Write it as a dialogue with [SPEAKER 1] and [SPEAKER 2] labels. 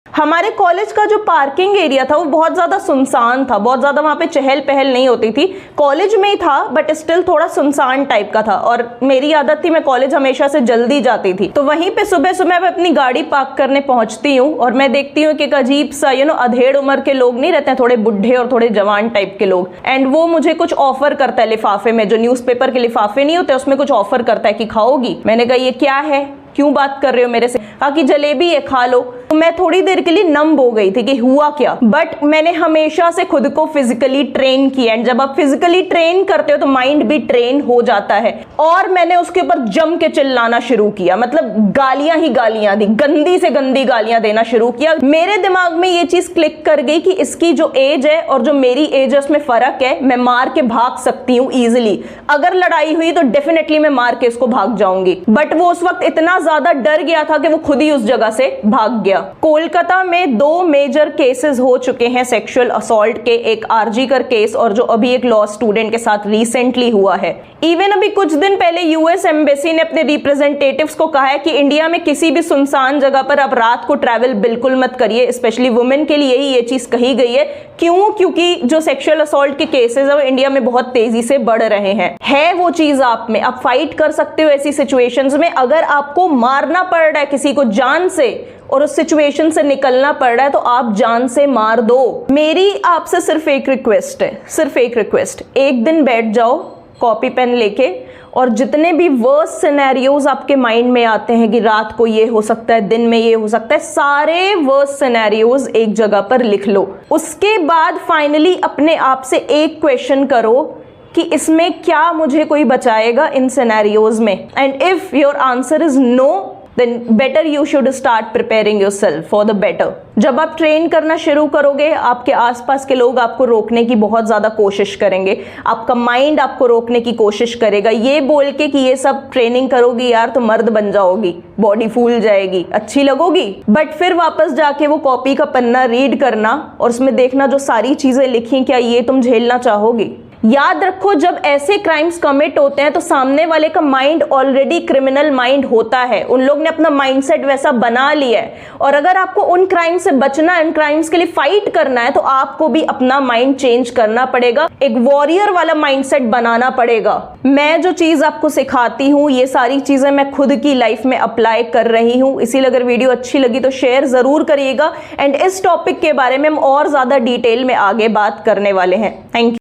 [SPEAKER 1] हमारे कॉलेज का जो पार्किंग एरिया था वो बहुत ज़्यादा सुनसान था, बहुत ज़्यादा वहाँ पे चहल पहल नहीं होती थी। कॉलेज में ही था बट स्टिल थोड़ा सुनसान टाइप का था, और मेरी आदत थी मैं कॉलेज हमेशा से जल्दी जाती थी। तो वहीं पे सुबह सुबह मैं अपनी गाड़ी पार्क करने पहुंचती हूँ और मैं देखती हूँ कि एक अजीब सा अधेड़ उम्र के लोग नहीं रहते हैं, थोड़े बुढ़े और थोड़े जवान टाइप के लोग, एंड वो मुझे कुछ ऑफर करता है लिफाफे में, जो न्यूज़पेपर के लिफाफे नहीं होते उसमें कुछ ऑफर करता है कि खाओगी। मैंने कहा ये क्या है, क्यों बात कर रहे हो मेरे से? कहा कि जलेबी है खा लो। तो मैं थोड़ी देर के लिए नम हो गई थी कि हुआ क्या, बट मैंने हमेशा से खुद को फिजिकली ट्रेन किया, एंड जब आप फिजिकली ट्रेन करते हो तो माइंड भी ट्रेन हो जाता है। और मैंने उसके ऊपर जम के चिल्लाना शुरू किया, मतलब गालियां ही गालियां दी, गंदी से गंदी गालियां देना शुरू किया। मेरे दिमाग में ये चीज क्लिक कर गई कि इसकी जो एज है और जो मेरी एज है उसमें फर्क है, मैं मार के भाग सकती हूँ इजिली। अगर लड़ाई हुई तो डेफिनेटली मैं मार के इसको भाग जाऊंगी, बट वो उस वक्त इतना ज्यादा डर गया था कि वो खुद ही उस जगह से भाग गया। कोलकाता में 2 मेजर केसेस हो चुके हैं सेक्सुअल असॉल्ट के, एक आरजी कर केस और जो अभी एक लॉ स्टूडेंट के साथ रिसेंटली हुआ है। इवन अभी कुछ दिन पहले यूएस एम्बेसी ने अपने रिप्रेजेंटेटिव्स को कहा है कि इंडिया में किसी भी सुनसान जगह पर आप रात को ट्रैवल बिल्कुल मत करिए, स्पेशली वुमेन के लिए ही ये चीज कही गई है। क्यों? क्योंकि जो सेक्सुअल असॉल्ट के केसेस है वो इंडिया में बहुत तेजी से बढ़ रहे हैं। है वो चीज आप में, आप फाइट कर सकते हो ऐसी सिचुएशंस में। अगर आपको मारना पड़ रहा है किसी को जान से और उस सिचुएशन से निकलना पड़ रहा है तो आप जान से मार दो। मेरी आपसे सिर्फ एक रिक्वेस्ट है, सिर्फ एक रिक्वेस्ट, एक दिन बैठ जाओ कॉपी पेन लेके और जितने भी वर्स्ट सिनेरियोज आपके माइंड में आते हैं कि रात को ये हो सकता है, दिन में ये हो सकता है, सारे वर्स्ट सिनेरियोज एक जगह पर लिख लो। उसके बाद फाइनली अपने आप से एक क्वेश्चन करो कि इसमें क्या मुझे कोई बचाएगा इन सिनेरियोज में, and if your answer is no then better you should start preparing yourself for the better। जब आप ट्रेन करना शुरू करोगे आपके आसपास के लोग आपको रोकने की बहुत ज़्यादा कोशिश करेंगे, आपका माइंड आपको रोकने की कोशिश करेगा ये बोल के कि ये सब ट्रेनिंग करोगी यार तो मर्द बन जाओगी, बॉडी फूल जाएगी, अच्छी लगोगी। बट फिर वापस जाके वो कॉपी का पन्ना रीड करना और उसमें देखना जो सारी चीज़ें लिखी, क्या ये तुम झेलना चाहोगी? याद रखो जब ऐसे क्राइम्स कमिट होते हैं तो सामने वाले का माइंड ऑलरेडी क्रिमिनल माइंड होता है, उन लोग ने अपना माइंडसेट वैसा बना लिया है। और अगर आपको उन क्राइम से बचना है, उन क्राइम्स के लिए फाइट करना है, तो आपको भी अपना माइंड चेंज करना पड़ेगा, एक वॉरियर वाला माइंडसेट बनाना पड़ेगा। मैं जो चीज आपको सिखाती हूँ ये सारी चीजें मैं खुद की लाइफ में अप्लाई कर रही हूँ, इसीलिए अगर वीडियो अच्छी लगी तो शेयर जरूर करिएगा। एंड इस टॉपिक के बारे में हम और ज्यादा डिटेल में आगे बात करने वाले हैं। Thank you.